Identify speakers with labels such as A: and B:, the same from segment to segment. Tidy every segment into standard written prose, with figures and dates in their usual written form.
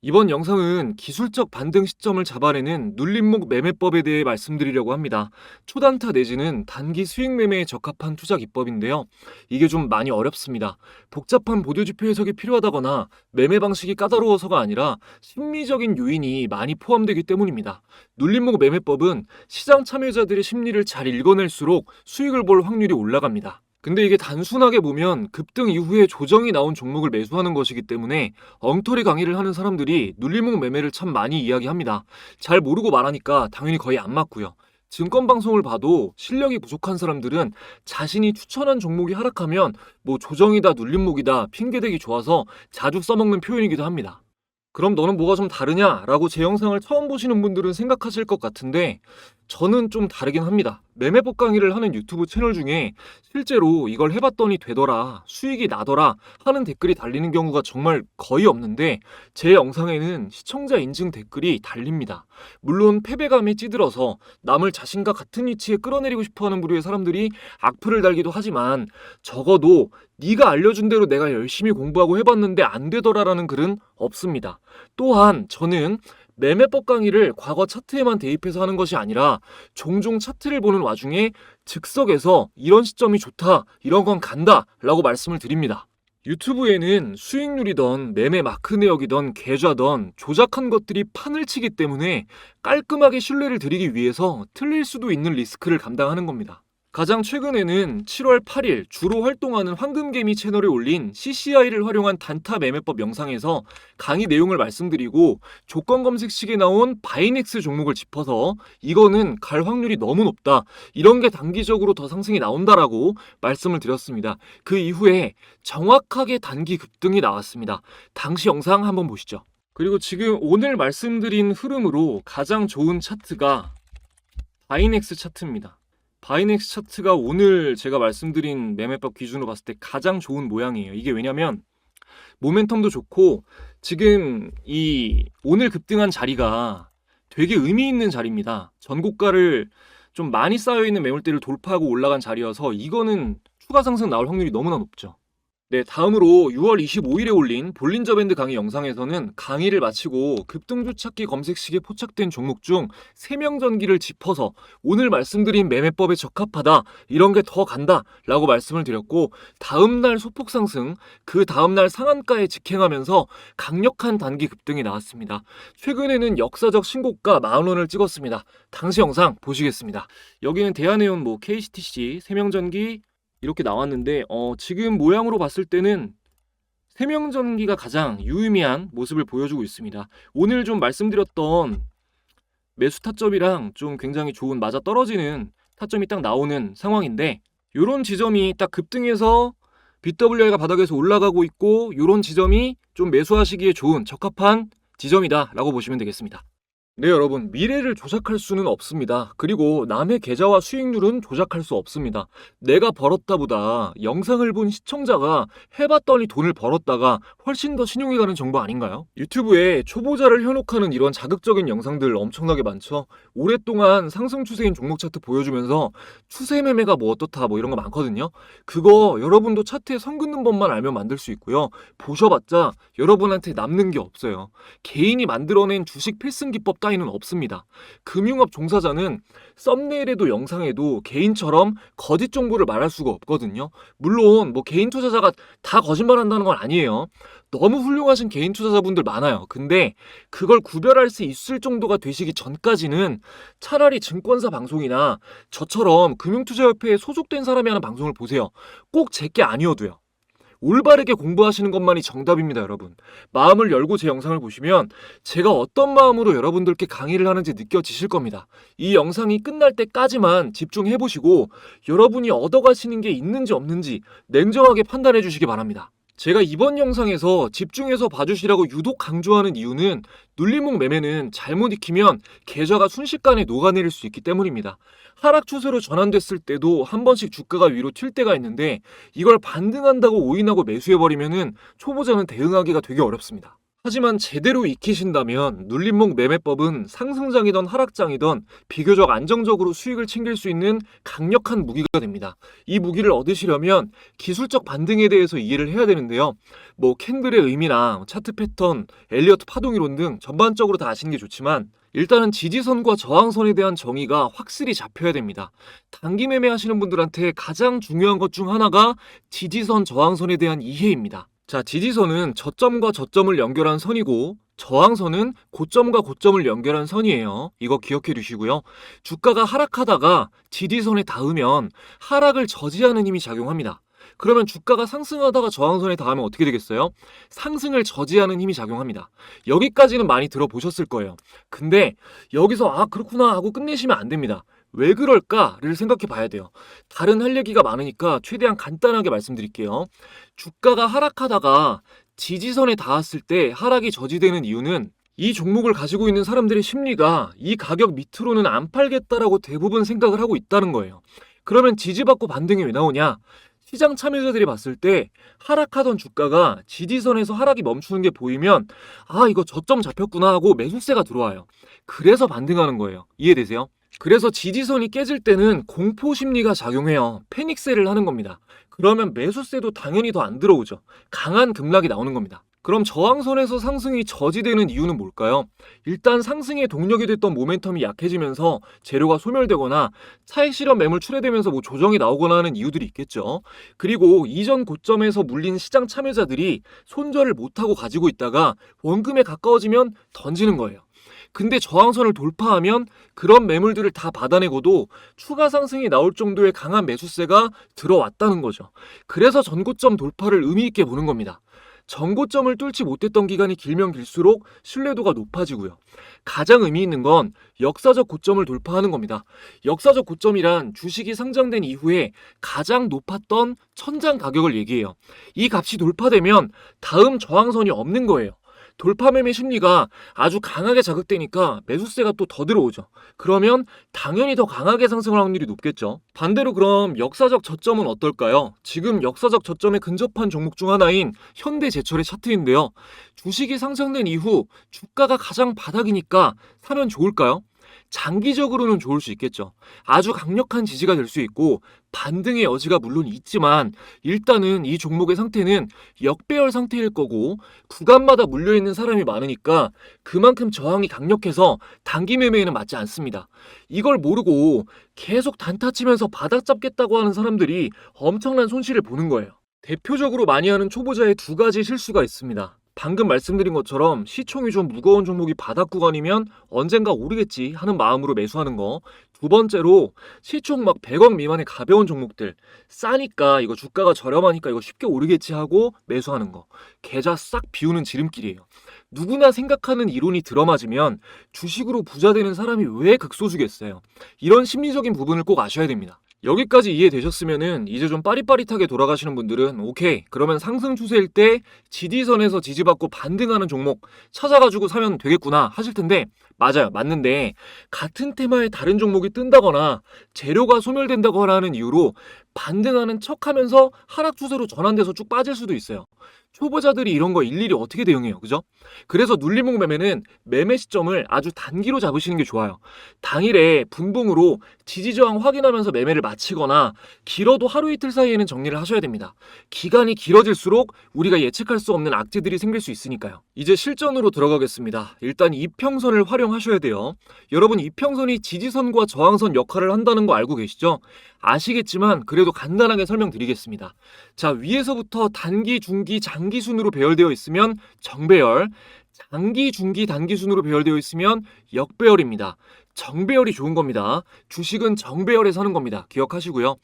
A: 이번 영상은 기술적 반등 시점을 잡아내는 눌림목 매매법에 대해 말씀드리려고 합니다. 초단타 내지는 단기 수익 매매에 적합한 투자 기법인데요. 이게 좀 많이 어렵습니다. 복잡한 보도지표 해석이 필요하다거나 매매 방식이 까다로워서가 아니라 심리적인 요인이 많이 포함되기 때문입니다. 눌림목 매매법은 시장 참여자들의 심리를 잘 읽어낼수록 수익을 볼 확률이 올라갑니다. 근데 이게 단순하게 보면 급등 이후에 조정이 나온 종목을 매수하는 것이기 때문에 엉터리 강의를 하는 사람들이 눌림목 매매를 참 많이 이야기합니다. 잘 모르고 말하니까 당연히 거의 안 맞고요. 증권 방송을 봐도 실력이 부족한 사람들은 자신이 추천한 종목이 하락하면 뭐 조정이다 눌림목이다 핑계대기 좋아서 자주 써먹는 표현이기도 합니다. 그럼 너는 뭐가 좀 다르냐? 라고 제 영상을 처음 보시는 분들은 생각하실 것 같은데 저는 좀 다르긴 합니다. 매매법 강의를 하는 유튜브 채널 중에 실제로 이걸 해봤더니 되더라, 수익이 나더라 하는 댓글이 달리는 경우가 정말 거의 없는데 제 영상에는 시청자 인증 댓글이 달립니다. 물론 패배감에 찌들어서 남을 자신과 같은 위치에 끌어내리고 싶어하는 부류의 사람들이 악플을 달기도 하지만 적어도 네가 알려준 대로 내가 열심히 공부하고 해봤는데 안 되더라라는 글은 없습니다. 또한 저는 매매법 강의를 과거 차트에만 대입해서 하는 것이 아니라 종종 차트를 보는 와중에 즉석에서 이런 시점이 좋다, 이런 건 간다 라고 말씀을 드립니다. 유튜브에는 수익률이던 매매 마크 내역이던 계좌던 조작한 것들이 판을 치기 때문에 깔끔하게 신뢰를 드리기 위해서 틀릴 수도 있는 리스크를 감당하는 겁니다. 가장 최근에는 7월 8일 주로 활동하는 황금개미 채널에 올린 CCI를 활용한 단타 매매법 영상에서 강의 내용을 말씀드리고 조건 검색식에 나온 바이넥스 종목을 짚어서 이거는 갈 확률이 너무 높다, 이런 게 단기적으로 더 상승이 나온다라고 말씀을 드렸습니다. 그 이후에 정확하게 단기 급등이 나왔습니다. 당시 영상 한번 보시죠. 그리고 지금 오늘 말씀드린 흐름으로 가장 좋은 차트가 바이넥스 차트입니다. 바이넥스 차트가 오늘 제가 말씀드린 매매법 기준으로 봤을 때 가장 좋은 모양이에요. 이게 왜냐면 모멘텀도 좋고 지금 이 오늘 급등한 자리가 되게 의미 있는 자리입니다. 전고가를 좀 많이 쌓여있는 매물대를 돌파하고 올라간 자리여서 이거는 추가 상승 나올 확률이 너무나 높죠. 네, 다음으로 6월 25일에 올린 볼린저 밴드 강의 영상에서는 강의를 마치고 급등주 찾기 검색식에 포착된 종목 중 세명전기를 짚어서 오늘 말씀드린 매매법에 적합하다, 이런 게 더 간다 라고 말씀을 드렸고 다음날 소폭 상승, 그 다음날 상한가에 직행하면서 강력한 단기 급등이 나왔습니다. 최근에는 역사적 신고가 40,000원을 찍었습니다. 당시 영상 보시겠습니다. 여기는 대한해운 KCTC, 세명전기 이렇게 나왔는데 지금 모양으로 봤을 때는 세명전기가 가장 유의미한 모습을 보여주고 있습니다. 오늘 좀 말씀드렸던 매수 타점이랑 좀 굉장히 좋은 맞아떨어지는 타점이 딱 나오는 상황인데 이런 지점이 딱 급등해서 BWI가 바닥에서 올라가고 있고 이런 지점이 좀 매수하시기에 좋은 적합한 지점이다 라고 보시면 되겠습니다. 네, 여러분, 미래를 조작할 수는 없습니다. 그리고 남의 계좌와 수익률은 조작할 수 없습니다. 내가 벌었다보다 영상을 본 시청자가 해봤더니 돈을 벌었다가 훨씬 더 신용이 가는 정보 아닌가요? 유튜브에 초보자를 현혹하는 이런 자극적인 영상들 엄청나게 많죠. 오랫동안 상승 추세인 종목 차트 보여주면서 추세 매매가 뭐 어떻다 이런 거 많거든요. 그거 여러분도 차트에 선 긋는 법만 알면 만들 수 있고요. 보셔봤자 여러분한테 남는 게 없어요. 개인이 만들어낸 주식 필승 기법 따위는 없습니다. 금융업 종사자는 썸네일에도 영상에도 개인처럼 거짓 정보를 말할 수가 없거든요. 물론 개인 투자자가 다 거짓말한다는 건 아니에요. 너무 훌륭하신 개인 투자자분들 많아요. 근데 그걸 구별할 수 있을 정도가 되시기 전까지는 차라리 증권사 방송이나 저처럼 금융투자협회에 소속된 사람이 하는 방송을 보세요. 꼭 제게 아니어도요. 올바르게 공부하시는 것만이 정답입니다, 여러분. 마음을 열고 제 영상을 보시면 제가 어떤 마음으로 여러분들께 강의를 하는지 느껴지실 겁니다. 이 영상이 끝날 때까지만 집중해보시고 여러분이 얻어가시는 게 있는지 없는지 냉정하게 판단해 주시기 바랍니다. 제가 이번 영상에서 집중해서 봐주시라고 유독 강조하는 이유는 눌림목 매매는 잘못 익히면 계좌가 순식간에 녹아내릴 수 있기 때문입니다. 하락 추세로 전환됐을 때도 한 번씩 주가가 위로 튈 때가 있는데 이걸 반등한다고 오인하고 매수해버리면은 초보자는 대응하기가 되게 어렵습니다. 하지만 제대로 익히신다면 눌림목 매매법은 상승장이든 하락장이든 비교적 안정적으로 수익을 챙길 수 있는 강력한 무기가 됩니다. 이 무기를 얻으시려면 기술적 반등에 대해서 이해를 해야 되는데요. 뭐 캔들의 의미나 차트 패턴, 엘리어트 파동이론 등 전반적으로 다 아시는 게 좋지만 일단은 지지선과 저항선에 대한 정의가 확실히 잡혀야 됩니다. 단기 매매하시는 분들한테 가장 중요한 것 중 하나가 지지선, 저항선에 대한 이해입니다. 자, 지지선은 저점과 저점을 연결한 선이고 저항선은 고점과 고점을 연결한 선이에요. 이거 기억해 두시고요. 주가가 하락하다가 지지선에 닿으면 하락을 저지하는 힘이 작용합니다. 그러면 주가가 상승하다가 저항선에 닿으면 어떻게 되겠어요? 상승을 저지하는 힘이 작용합니다. 여기까지는 많이 들어보셨을 거예요. 근데 여기서 그렇구나 하고 끝내시면 안 됩니다. 왜 그럴까를 생각해 봐야 돼요. 다른 할 얘기가 많으니까 최대한 간단하게 말씀드릴게요. 주가가 하락하다가 지지선에 닿았을 때 하락이 저지되는 이유는 이 종목을 가지고 있는 사람들의 심리가 이 가격 밑으로는 안 팔겠다라고 대부분 생각을 하고 있다는 거예요. 그러면 지지받고 반등이 왜 나오냐? 시장 참여자들이 봤을 때 하락하던 주가가 지지선에서 하락이 멈추는 게 보이면 이거 저점 잡혔구나 하고 매수세가 들어와요. 그래서 반등하는 거예요. 이해되세요? 그래서 지지선이 깨질 때는 공포 심리가 작용해요. 패닉세를 하는 겁니다. 그러면 매수세도 당연히 더 안 들어오죠. 강한 급락이 나오는 겁니다. 그럼 저항선에서 상승이 저지되는 이유는 뭘까요? 일단 상승의 동력이 됐던 모멘텀이 약해지면서 재료가 소멸되거나 차익 실현 매물 출회되면서 조정이 나오거나 하는 이유들이 있겠죠. 그리고 이전 고점에서 물린 시장 참여자들이 손절을 못하고 가지고 있다가 원금에 가까워지면 던지는 거예요. 근데 저항선을 돌파하면 그런 매물들을 다 받아내고도 추가 상승이 나올 정도의 강한 매수세가 들어왔다는 거죠. 그래서 전고점 돌파를 의미 있게 보는 겁니다. 전고점을 뚫지 못했던 기간이 길면 길수록 신뢰도가 높아지고요. 가장 의미 있는 건 역사적 고점을 돌파하는 겁니다. 역사적 고점이란 주식이 상장된 이후에 가장 높았던 천장 가격을 얘기해요. 이 값이 돌파되면 다음 저항선이 없는 거예요. 돌파 매매 심리가 아주 강하게 자극되니까 매수세가 또 더 들어오죠. 그러면 당연히 더 강하게 상승할 확률이 높겠죠. 반대로 그럼 역사적 저점은 어떨까요? 지금 역사적 저점에 근접한 종목 중 하나인 현대제철의 차트인데요. 주식이 상장된 이후 주가가 가장 바닥이니까 사면 좋을까요? 장기적으로는 좋을 수 있겠죠. 아주 강력한 지지가 될 수 있고 반등의 여지가 물론 있지만 일단은 이 종목의 상태는 역배열 상태일 거고 구간마다 물려있는 사람이 많으니까 그만큼 저항이 강력해서 단기 매매에는 맞지 않습니다. 이걸 모르고 계속 단타 치면서 바닥 잡겠다고 하는 사람들이 엄청난 손실을 보는 거예요. 대표적으로 많이 하는 초보자의 두 가지 실수가 있습니다. 방금 말씀드린 것처럼 시총이 좀 무거운 종목이 바닥 구간이면 언젠가 오르겠지 하는 마음으로 매수하는 거. 두 번째로 시총 막 100억 미만의 가벼운 종목들 싸니까 이거 주가가 저렴하니까 이거 쉽게 오르겠지 하고 매수하는 거. 계좌 싹 비우는 지름길이에요. 누구나 생각하는 이론이 들어맞으면 주식으로 부자 되는 사람이 왜 극소수겠어요. 이런 심리적인 부분을 꼭 아셔야 됩니다. 여기까지 이해되셨으면은 이제 좀 빠릿빠릿하게 돌아가시는 분들은 오케이, 그러면 상승 추세일 때 지지선에서 지지받고 반등하는 종목 찾아가지고 사면 되겠구나 하실 텐데, 맞아요, 맞는데 같은 테마의 다른 종목이 뜬다거나 재료가 소멸된다거나 하는 이유로 반등하는 척하면서 하락 추세로 전환돼서 쭉 빠질 수도 있어요. 초보자들이 이런 거 일일이 어떻게 대응해요, 그죠? 그래서 눌림목 매매는 매매 시점을 아주 단기로 잡으시는 게 좋아요. 당일에 분봉으로 지지저항 확인하면서 매매를 마치거나 길어도 하루 이틀 사이에는 정리를 하셔야 됩니다. 기간이 길어질수록 우리가 예측할 수 없는 악재들이 생길 수 있으니까요. 이제 실전으로 들어가겠습니다. 일단 이평선을 활용하셔야 돼요. 여러분, 이평선이 지지선과 저항선 역할을 한다는 거 알고 계시죠? 아시겠지만 그래도 간단하게 설명드리겠습니다. 자, 위에서부터 단기, 중기, 장기 순으로 배열되어 있으면 정배열, 장기, 중기, 단기 순으로 배열되어 있으면 역배열입니다. 정배열이 좋은 겁니다. 주식은 정배열에 서는 겁니다. 기억하시고요.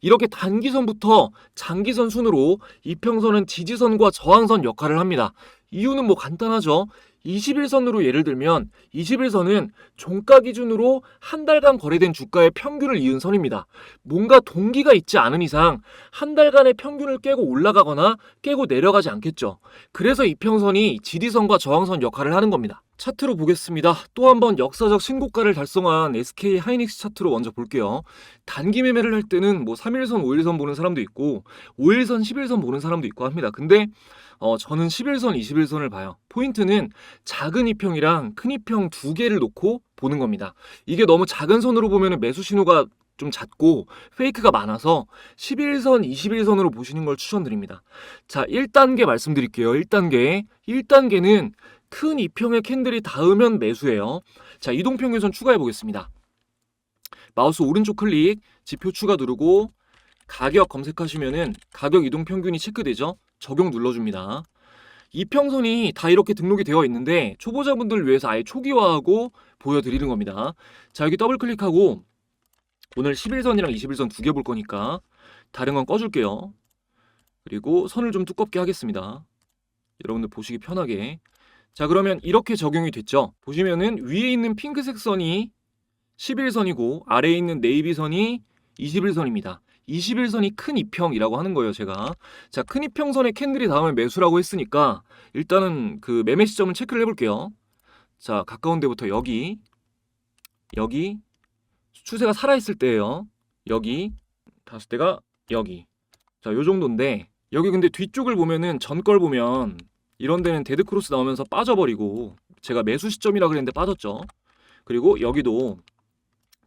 A: 이렇게 단기선부터 장기선 순으로 이평선은 지지선과 저항선 역할을 합니다. 이유는 간단하죠. 21선으로 예를 들면 21선은 종가 기준으로 한 달간 거래된 주가의 평균을 이은 선입니다. 뭔가 동기가 있지 않은 이상 한 달간의 평균을 깨고 올라가거나 깨고 내려가지 않겠죠. 그래서 이평선이 지지선과 저항선 역할을 하는 겁니다. 차트로 보겠습니다. 또 한 번 역사적 신고가를 달성한 SK 하이닉스 차트로 먼저 볼게요. 단기 매매를 할 때는 3일선, 5일선 보는 사람도 있고 5일선, 10일선 보는 사람도 있고 합니다. 근데 저는 11선, 21선을 봐요. 포인트는 작은 이평이랑 큰 이평 두 개를 놓고 보는 겁니다. 이게 너무 작은 선으로 보면 매수 신호가 좀 잦고 페이크가 많아서 11선, 21선으로 보시는 걸 추천드립니다. 자, 1단계 말씀드릴게요. 1단계. 1단계는 큰 이평의 캔들이 닿으면 매수예요. 자, 이동평균선 추가해 보겠습니다. 마우스 오른쪽 클릭, 지표 추가 누르고 가격 검색하시면은 가격 이동평균이 체크되죠? 적용 눌러줍니다. 이평선이 다 이렇게 등록이 되어 있는데 초보자분들을 위해서 아예 초기화하고 보여드리는 겁니다. 자, 여기 더블 클릭하고 오늘 11선이랑 21선 두 개 볼 거니까 다른 건 꺼줄게요. 그리고 선을 좀 두껍게 하겠습니다. 여러분들 보시기 편하게. 자, 그러면 이렇게 적용이 됐죠? 보시면은 위에 있는 핑크색 선이 11선이고 아래에 있는 네이비 선이 21선입니다. 21선이 큰 이평이라고 하는 거예요, 제가. 자, 큰 이평선에 캔들이 닿으면 매수라고 했으니까 일단은 그 매매 시점을 체크를 해볼게요. 자, 가까운 데부터 여기 추세가 살아있을 때예요. 여기 다섯 대가 여기. 자, 요 정도인데 여기 근데 뒤쪽을 보면은 전 걸 보면 이런 데는 데드크로스 나오면서 빠져버리고 제가 매수 시점이라 그랬는데 빠졌죠. 그리고 여기도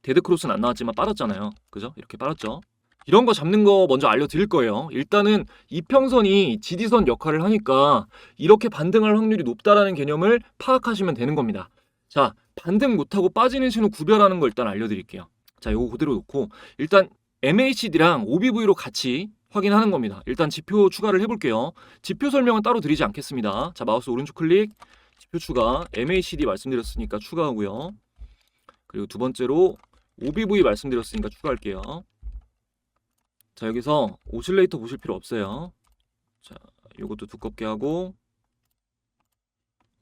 A: 데드크로스는 안 나왔지만 빠졌잖아요. 그죠? 이렇게 빠졌죠. 이런 거 잡는 거 먼저 알려드릴 거예요. 일단은 이평선이 지지선 역할을 하니까 이렇게 반등할 확률이 높다라는 개념을 파악하시면 되는 겁니다. 자, 반등 못하고 빠지는 신호 구별하는 거 일단 알려드릴게요. 자, 요거 그대로 놓고 일단 MACD랑 OBV로 같이 확인하는 겁니다. 일단 지표 추가를 해볼게요. 지표 설명은 따로 드리지 않겠습니다. 자, 마우스 오른쪽 클릭, 지표 추가, MACD 말씀드렸으니까 추가하고요. 그리고 두 번째로 OBV 말씀드렸으니까 추가할게요. 자, 여기서 오실레이터 보실 필요 없어요. 자, 요것도 두껍게 하고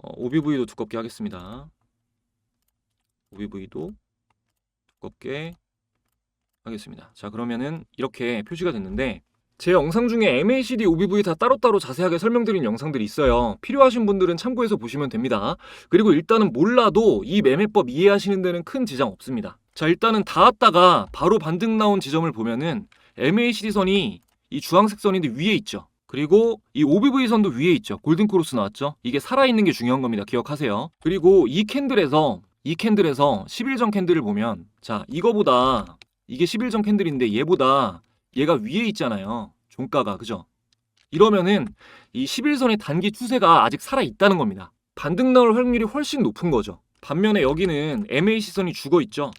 A: OBV도 두껍게 하겠습니다. OBV도 두껍게 하겠습니다. 자, 그러면은 이렇게 표시가 됐는데 제 영상 중에 MACD, OBV 다 따로따로 자세하게 설명드린 영상들이 있어요. 필요하신 분들은 참고해서 보시면 됩니다. 그리고 일단은 몰라도 이 매매법 이해하시는 데는 큰 지장 없습니다. 자, 일단은 닿았다가 바로 반등 나온 지점을 보면은 MACD 선이 이 주황색 선인데 위에 있죠. 그리고 이 OBV 선도 위에 있죠. 골든크로스 나왔죠. 이게 살아있는 게 중요한 겁니다. 기억하세요. 그리고 이 캔들에서 11전 캔들을 보면 자, 이거보다 이게 11전 캔들인데 얘가 위에 있잖아요. 종가가. 그죠? 이러면은 이 11선의 단기 추세가 아직 살아있다는 겁니다. 반등 나올 확률이 훨씬 높은 거죠. 반면에 여기는 MAC선이 죽어있죠.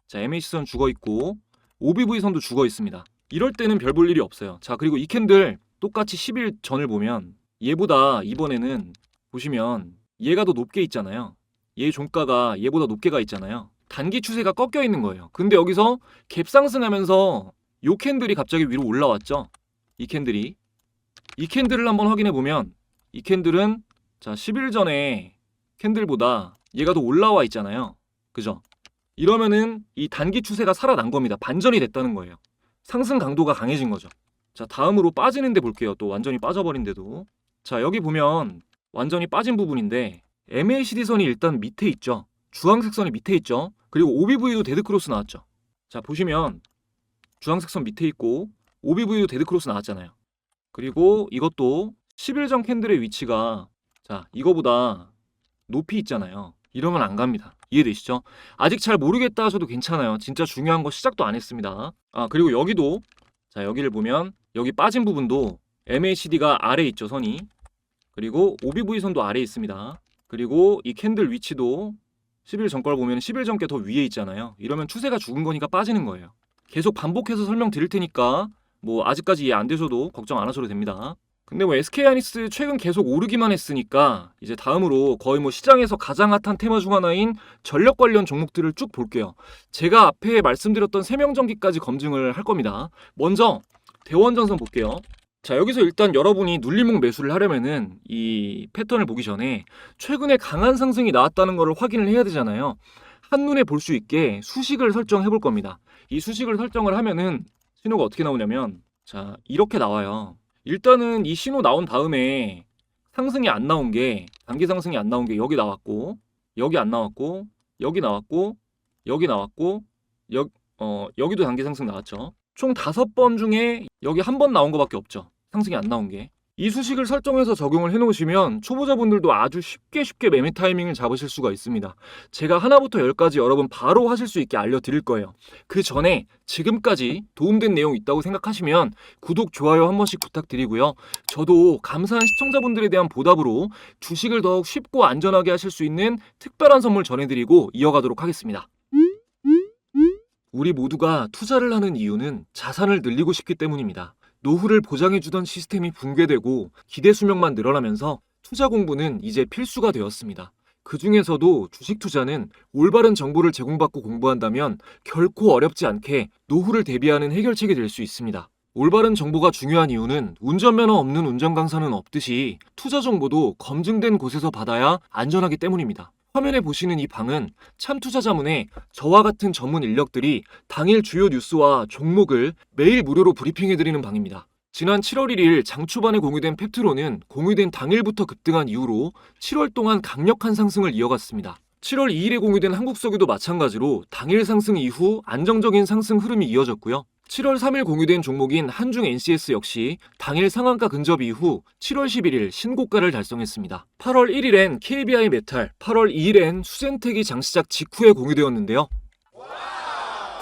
A: 자, MAC선 죽어있고 OBV선도 죽어있습니다. 이럴 때는 별 볼 일이 없어요. 자, 그리고 이 캔들 똑같이 11전을 보면 얘보다 이번에는 보시면 얘가 더 높게 있잖아요. 얘 종가가 얘보다 높게 가 있잖아요. 단기 추세가 꺾여 있는 거예요. 근데 여기서 갭 상승하면서 요 캔들이 갑자기 위로 올라왔죠. 이 캔들을 한번 확인해 보면 이 캔들은 자, 10일 전에 캔들보다 얘가 더 올라와 있잖아요. 그죠? 이러면은 이 단기 추세가 살아난 겁니다. 반전이 됐다는 거예요. 상승 강도가 강해진 거죠. 자, 다음으로 빠지는데 볼게요. 또 완전히 빠져버린데도. 자, 여기 보면 완전히 빠진 부분인데 MACD 선이 일단 밑에 있죠. 주황색 선이 밑에 있죠. 그리고 OBV도 데드크로스 나왔죠. 자, 보시면 주황색 선 밑에 있고 OBV도 데드크로스 나왔잖아요. 그리고 이것도 11전 캔들의 위치가 자, 이거보다 높이 있잖아요. 이러면 안 갑니다. 이해되시죠? 아직 잘 모르겠다 하셔도 괜찮아요. 진짜 중요한 거 시작도 안 했습니다. 아, 그리고 여기도 자, 여기를 보면 여기 빠진 부분도 MACD가 아래에 있죠, 선이. 그리고 OBV 선도 아래에 있습니다. 그리고 이 캔들 위치도 10일 전 걸 보면 10일 전께 더 위에 있잖아요. 이러면 추세가 죽은 거니까 빠지는 거예요. 계속 반복해서 설명드릴 테니까 뭐 아직까지 이해 안 되셔도 걱정 안 하셔도 됩니다. 근데 뭐 SK하이닉스 최근 계속 오르기만 했으니까 이제 다음으로 거의 뭐 시장에서 가장 핫한 테마 중 하나인 전력 관련 종목들을 쭉 볼게요. 제가 앞에 말씀드렸던 세명전기까지 검증을 할 겁니다. 먼저 대원전선 볼게요. 자, 여기서 일단 여러분이 눌림목 매수를 하려면은 이 패턴을 보기 전에 최근에 강한 상승이 나왔다는 것을 확인을 해야 되잖아요. 한눈에 볼 수 있게 수식을 설정해 볼 겁니다. 이 수식을 설정을 하면은 신호가 어떻게 나오냐면 자, 이렇게 나와요. 일단은 이 신호 나온 다음에 상승이 안 나온 게 단기 상승이 안 나온 게 여기 나왔고 여기 안 나왔고 여기 나왔고 여기 나왔고 여기도 단기 상승 나왔죠. 총 5번 중에 여기 한 번 나온 거밖에 없죠. 상승이 안 나온 게. 이 수식을 설정해서 적용을 해놓으시면 초보자분들도 아주 쉽게 매매 타이밍을 잡으실 수가 있습니다. 제가 하나부터 열까지 여러분 바로 하실 수 있게 알려드릴 거예요. 그 전에 지금까지 도움된 내용 있다고 생각하시면 구독, 좋아요 한 번씩 부탁드리고요. 저도 감사한 시청자분들에 대한 보답으로 주식을 더욱 쉽고 안전하게 하실 수 있는 특별한 선물 전해드리고 이어가도록 하겠습니다. 우리 모두가 투자를 하는 이유는 자산을 늘리고 싶기 때문입니다. 노후를 보장해주던 시스템이 붕괴되고 기대 수명만 늘어나면서 투자 공부는 이제 필수가 되었습니다. 그 중에서도 주식 투자는 올바른 정보를 제공받고 공부한다면 결코 어렵지 않게 노후를 대비하는 해결책이 될 수 있습니다. 올바른 정보가 중요한 이유는 운전면허 없는 운전강사는 없듯이 투자 정보도 검증된 곳에서 받아야 안전하기 때문입니다. 화면에 보시는 이 방은 참투자자문에 저와 같은 전문 인력들이 당일 주요 뉴스와 종목을 매일 무료로 브리핑해드리는 방입니다. 지난 7월 1일 장 초반에 공유된 펩트론은 공유된 당일부터 급등한 이후로 7월 동안 강력한 상승을 이어갔습니다. 7월 2일에 공유된 한국석유도 마찬가지로 당일 상승 이후 안정적인 상승 흐름이 이어졌고요. 7월 3일 공유된 종목인 한중 NCS 역시 당일 상한가 근접 이후 7월 11일 신고가를 달성했습니다. 8월 1일엔 KBI 메탈, 8월 2일엔 수젠텍이 장시작 직후에 공유되었는데요.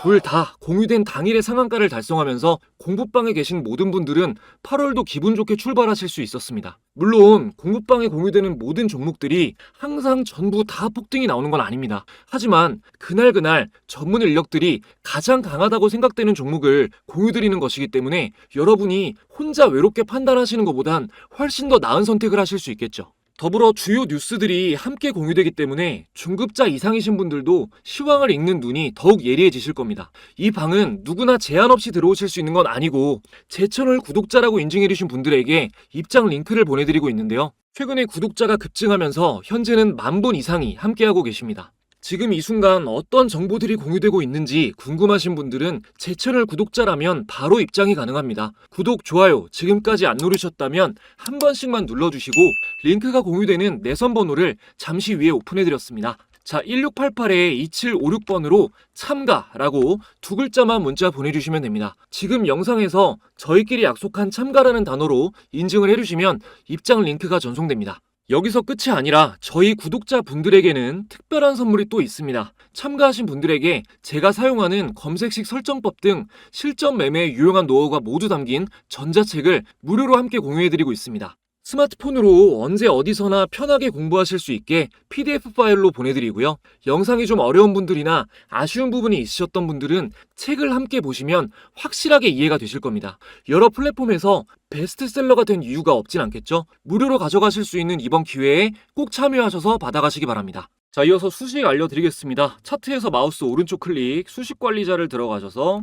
A: 둘 다 공유된 당일의 상한가를 달성하면서 공부방에 계신 모든 분들은 8월도 기분 좋게 출발하실 수 있었습니다. 물론 공부방에 공유되는 모든 종목들이 항상 전부 다 폭등이 나오는 건 아닙니다. 하지만 그날 전문 인력들이 가장 강하다고 생각되는 종목을 공유드리는 것이기 때문에 여러분이 혼자 외롭게 판단하시는 것보단 훨씬 더 나은 선택을 하실 수 있겠죠. 더불어 주요 뉴스들이 함께 공유되기 때문에 중급자 이상이신 분들도 시황을 읽는 눈이 더욱 예리해지실 겁니다. 이 방은 누구나 제한 없이 들어오실 수 있는 건 아니고 제 채널 구독자라고 인증해주신 분들에게 입장 링크를 보내드리고 있는데요. 최근에 구독자가 급증하면서 현재는 10,000분 이상이 함께하고 계십니다. 지금 이 순간 어떤 정보들이 공유되고 있는지 궁금하신 분들은 제 채널 구독자라면 바로 입장이 가능합니다. 구독, 좋아요 지금까지 안 누르셨다면 한 번씩만 눌러주시고 링크가 공유되는 내선 번호를 잠시 위에 오픈해드렸습니다. 자, 1688-2756번으로 참가라고 두 글자만 문자 보내주시면 됩니다. 지금 영상에서 저희끼리 약속한 참가라는 단어로 인증을 해주시면 입장 링크가 전송됩니다. 여기서 끝이 아니라 저희 구독자분들에게는 특별한 선물이 또 있습니다. 참가하신 분들에게 제가 사용하는 검색식 설정법 등 실전 매매의 유용한 노하우가 모두 담긴 전자책을 무료로 함께 공유해드리고 있습니다. 스마트폰으로 언제 어디서나 편하게 공부하실 수 있게 PDF 파일로 보내드리고요. 영상이 좀 어려운 분들이나 아쉬운 부분이 있으셨던 분들은 책을 함께 보시면 확실하게 이해가 되실 겁니다. 여러 플랫폼에서 베스트셀러가 된 이유가 없진 않겠죠? 무료로 가져가실 수 있는 이번 기회에 꼭 참여하셔서 받아가시기 바랍니다. 자, 이어서 수식 알려드리겠습니다. 차트에서 마우스 오른쪽 클릭, 수식 관리자를 들어가셔서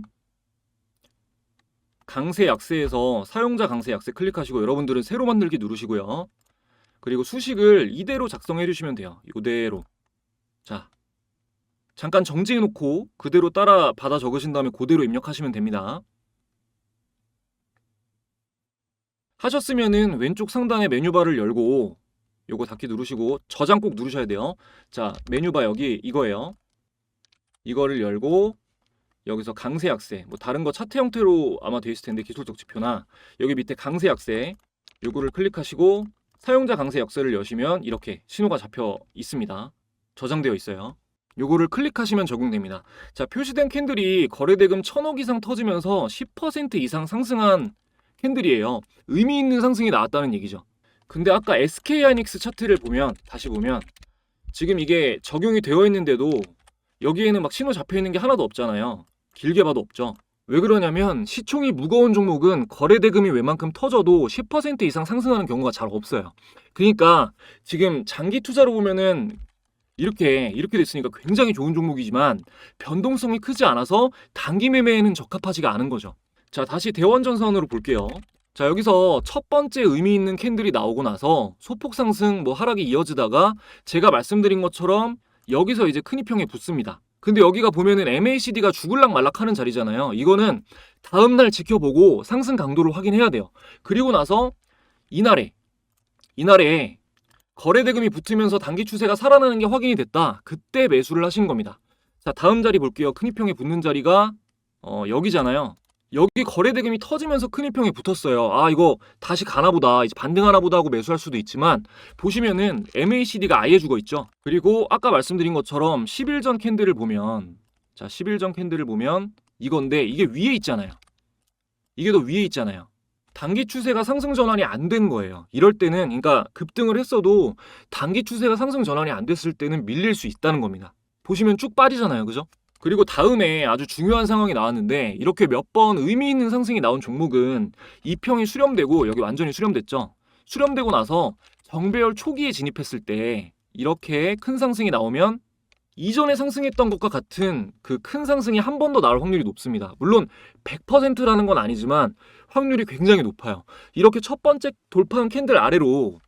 A: 강세 약세에서 사용자 강세 약세 클릭하시고 여러분들은 새로 만들기 누르시고요. 그리고 수식을 이대로 작성해 주시면 돼요. 이대로. 자, 잠깐 정지해 놓고 그대로 따라 받아 적으신 다음에 그대로 입력하시면 됩니다. 하셨으면은 왼쪽 상단에 메뉴바를 열고 요거 닫기 누르시고 저장 꼭 누르셔야 돼요. 자, 메뉴바 여기 이거예요. 이거를 열고 여기서 강세 약세, 뭐 다른 거 차트 형태로 아마 돼 있을 텐데 기술적 지표나 여기 밑에 강세 약세 요거를 클릭하시고 사용자 강세 약세를 여시면 이렇게 신호가 잡혀 있습니다. 저장되어 있어요. 요거를 클릭하시면 적용됩니다. 자, 표시된 캔들이 거래대금 1,000억 이상 터지면서 10% 이상 상승한 캔들이에요. 의미 있는 상승이 나왔다는 얘기죠. 근데 아까 SK하이닉스 차트를 보면 다시 보면 지금 이게 적용이 되어 있는데도 여기에는 막 신호 잡혀 있는 게 하나도 없잖아요. 길게 봐도 없죠. 왜 그러냐면 시총이 무거운 종목은 거래대금이 웬만큼 터져도 10% 이상 상승하는 경우가 잘 없어요. 그러니까 지금 장기 투자로 보면은 이렇게 됐으니까 굉장히 좋은 종목이지만 변동성이 크지 않아서 단기 매매에는 적합하지가 않은 거죠. 자, 다시 대원전선으로 볼게요. 자, 여기서 첫 번째 의미 있는 캔들이 나오고 나서 소폭 상승 뭐 하락이 이어지다가 제가 말씀드린 것처럼 여기서 이제 큰 이평에 붙습니다. 근데 여기가 보면은 MACD가 죽을락 말락하는 자리잖아요. 이거는 다음날 지켜보고 상승 강도를 확인해야 돼요. 그리고 나서 이날에 거래대금이 붙으면서 단기 추세가 살아나는 게 확인이 됐다. 그때 매수를 하신 겁니다. 자, 다음 자리 볼게요. 큰 이평에 붙는 자리가 여기잖아요. 여기 거래대금이 터지면서 큰 이평에 붙었어요. 아, 이거 다시 가나 보다, 이제 반등하나 보다 하고 매수할 수도 있지만, 보시면은 MACD가 아예 죽어 있죠. 그리고 아까 말씀드린 것처럼 10일 전 캔들을 보면, 자, 10일 전 캔들을 보면 이건데, 이게 위에 있잖아요. 이게 더 위에 있잖아요. 단기 추세가 상승 전환이 안 된 거예요. 이럴 때는, 그러니까 급등을 했어도 단기 추세가 상승 전환이 안 됐을 때는 밀릴 수 있다는 겁니다. 보시면 쭉 빠지잖아요, 그죠? 그리고 다음에 아주 중요한 상황이 나왔는데, 이렇게 몇 번 의미 있는 상승이 나온 종목은 이평이 수렴되고, 여기 완전히 수렴됐죠. 수렴되고 나서 정배열 초기에 진입했을 때 이렇게 큰 상승이 나오면 이전에 상승했던 것과 같은 그 큰 상승이 한 번 더 나올 확률이 높습니다. 물론 100%라는 건 아니지만 확률이 굉장히 높아요. 이렇게 첫 번째 돌파한 캔들 아래로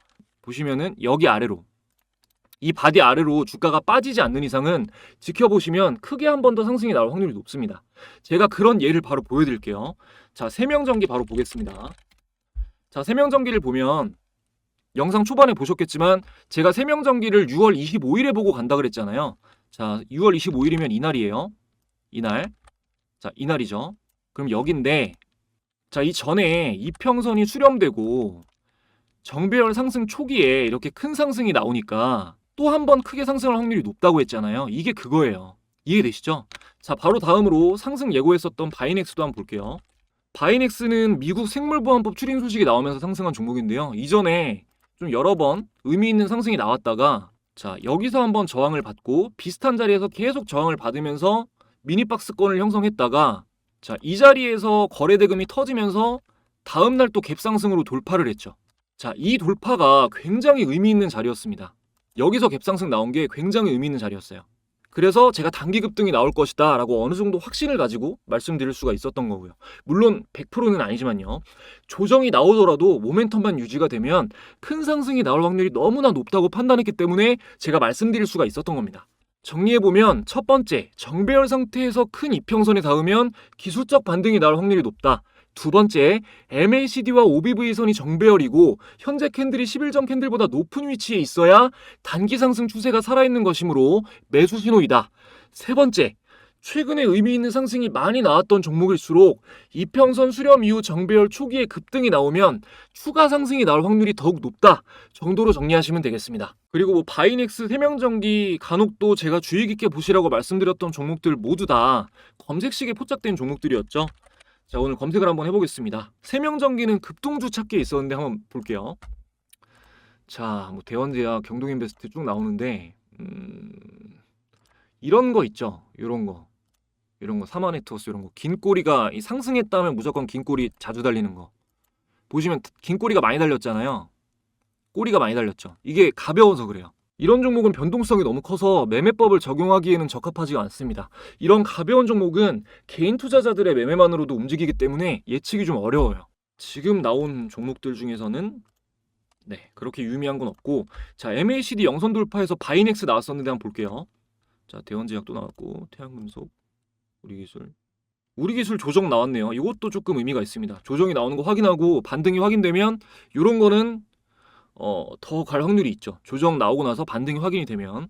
A: 보시면은, 여기 아래로, 이 바디 아래로 주가가 빠지지 않는 이상은 지켜보시면 크게 한 번 더 상승이 나올 확률이 높습니다. 제가 그런 예를 바로 보여드릴게요. 자, 세명전기 바로 보겠습니다. 자, 세명전기를 보면 영상 초반에 보셨겠지만 제가 세명전기를 6월 25일에 보고 간다 그랬잖아요. 자, 6월 25일이면 이날이에요. 이날. 자, 이날이죠. 그럼 여긴데, 자, 이 전에 이평선이 수렴되고 정배열 상승 초기에 이렇게 큰 상승이 나오니까 또 한 번 크게 상승할 확률이 높다고 했잖아요. 이게 그거예요. 이해되시죠? 자, 바로 다음으로 상승 예고했었던 바이넥스도 한번 볼게요. 바이넥스는 미국 생물보안법 추린 소식이 나오면서 상승한 종목인데요. 이전에 좀 여러 번 의미 있는 상승이 나왔다가, 자, 여기서 한번 저항을 받고 비슷한 자리에서 계속 저항을 받으면서 미니박스권을 형성했다가, 자, 이 자리에서 거래대금이 터지면서 다음날 또 갭상승으로 돌파를 했죠. 자, 이 돌파가 굉장히 의미 있는 자리였습니다. 여기서 갭상승 나온 게 굉장히 의미 있는 자리였어요. 그래서 제가 단기 급등이 나올 것이다 라고 어느 정도 확신을 가지고 말씀드릴 수가 있었던 거고요. 물론 100%는 아니지만요. 조정이 나오더라도 모멘텀만 유지가 되면 큰 상승이 나올 확률이 너무나 높다고 판단했기 때문에 제가 말씀드릴 수가 있었던 겁니다. 정리해보면, 첫 번째, 정배열 상태에서 큰 이평선에 닿으면 기술적 반등이 나올 확률이 높다. 두 번째, MACD와 OBV선이 정배열이고 현재 캔들이 10일 전 캔들보다 높은 위치에 있어야 단기 상승 추세가 살아있는 것이므로 매수 신호이다. 세 번째, 최근에 의미 있는 상승이 많이 나왔던 종목일수록 이평선 수렴 이후 정배열 초기에 급등이 나오면 추가 상승이 나올 확률이 더욱 높다 정도로 정리하시면 되겠습니다. 그리고 뭐 바이넥스, 세명전기, 간혹도 제가 주의 깊게 보시라고 말씀드렸던 종목들 모두 다 검색식에 포착된 종목들이었죠. 자, 오늘 검색을 한번 해보겠습니다. 세명전기는 급등주 찾기에 있었는데 한번 볼게요. 자, 뭐 대원제약, 경동인베스트 쭉 나오는데, 이런 거 있죠. 이런 거 사마네트워스, 이런 거 긴 꼬리가 상승했다면 무조건 긴 꼬리 자주 달리는 거 보시면 긴 꼬리가 많이 달렸잖아요. 꼬리가 많이 달렸죠. 이게 가벼워서 그래요. 이런 종목은 변동성이 너무 커서 매매법을 적용하기에는 적합하지가 않습니다. 이런 가벼운 종목은 개인 투자자들의 매매만으로도 움직이기 때문에 예측이 좀 어려워요. 지금 나온 종목들 중에서는 그렇게 유의미한 건 없고, 자, MACD 영선 돌파해서 바이넥스 나왔었는데 한번 볼게요. 자, 대원제약도 나왔고, 태양금속, 우리기술 조정 나왔네요. 이것도 조금 의미가 있습니다. 조정이 나오는 거 확인하고 반등이 확인되면 이런 거는 더 갈 확률이 있죠. 조정 나오고 나서 반등이 확인이 되면.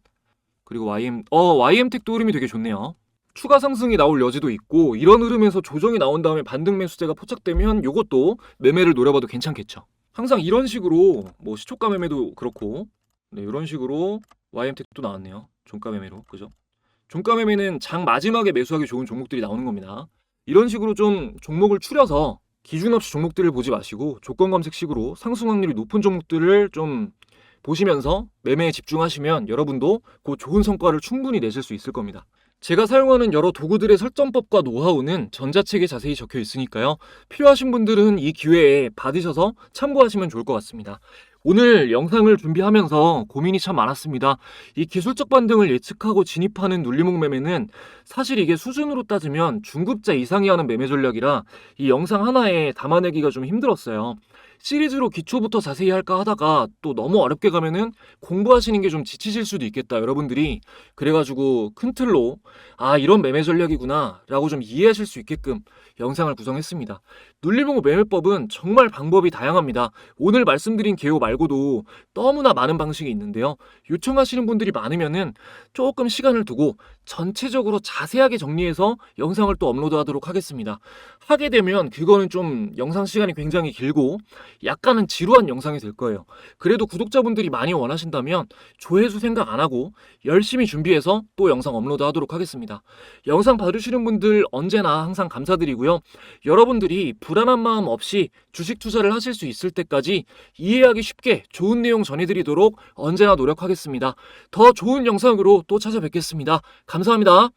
A: 그리고 YM텍도 흐름이 되게 좋네요. 추가 상승이 나올 여지도 있고, 이런 흐름에서 조정이 나온 다음에 반등 매수세가 포착되면 이것도 매매를 노려봐도 괜찮겠죠. 항상 이런 식으로 뭐 시초가 매매도 그렇고, 이런 식으로 YM텍도 나왔네요. 종가 매매로, 그죠? 종가 매매는 장 마지막에 매수하기 좋은 종목들이 나오는 겁니다. 이런 식으로 좀 종목을 추려서 기준 없이 종목들을 보지 마시고 조건 검색식으로 상승 확률이 높은 종목들을 좀 보시면서 매매에 집중하시면 여러분도 그 좋은 성과를 충분히 내실 수 있을 겁니다. 제가 사용하는 여러 도구들의 설정법과 노하우는 전자책에 자세히 적혀 있으니까요. 필요하신 분들은 이 기회에 받으셔서 참고하시면 좋을 것 같습니다. 오늘 영상을 준비하면서 고민이 참 많았습니다. 이 기술적 반등을 예측하고 진입하는 눌림목 매매는 사실 이게 수준으로 따지면 중급자 이상이 하는 매매 전략이라 이 영상 하나에 담아내기가 좀 힘들었어요. 시리즈로 기초부터 자세히 할까 하다가 또 너무 어렵게 가면은 공부하시는 게 좀 지치실 수도 있겠다, 여러분들이. 그래가지고 큰 틀로 이런 매매 전략이구나 라고 좀 이해하실 수 있게끔 영상을 구성했습니다. 눌림목 매매법은 정말 방법이 다양합니다. 오늘 말씀드린 개요 말고도 너무나 많은 방식이 있는데요. 요청하시는 분들이 많으면은 조금 시간을 두고 전체적으로 자세하게 정리해서 영상을 또 업로드하도록 하겠습니다. 하게 되면 그거는 좀 영상 시간이 굉장히 길고 약간은 지루한 영상이 될 거예요. 그래도 구독자분들이 많이 원하신다면 조회수 생각 안 하고 열심히 준비해서 또 영상 업로드하도록 하겠습니다. 영상 봐주시는 분들 언제나 항상 감사드리고요. 여러분들이 불안한 마음 없이 주식 투자를 하실 수 있을 때까지 이해하기 쉽게 좋은 내용 전해드리도록 언제나 노력하겠습니다. 더 좋은 영상으로 또 찾아뵙겠습니다. 감사합니다.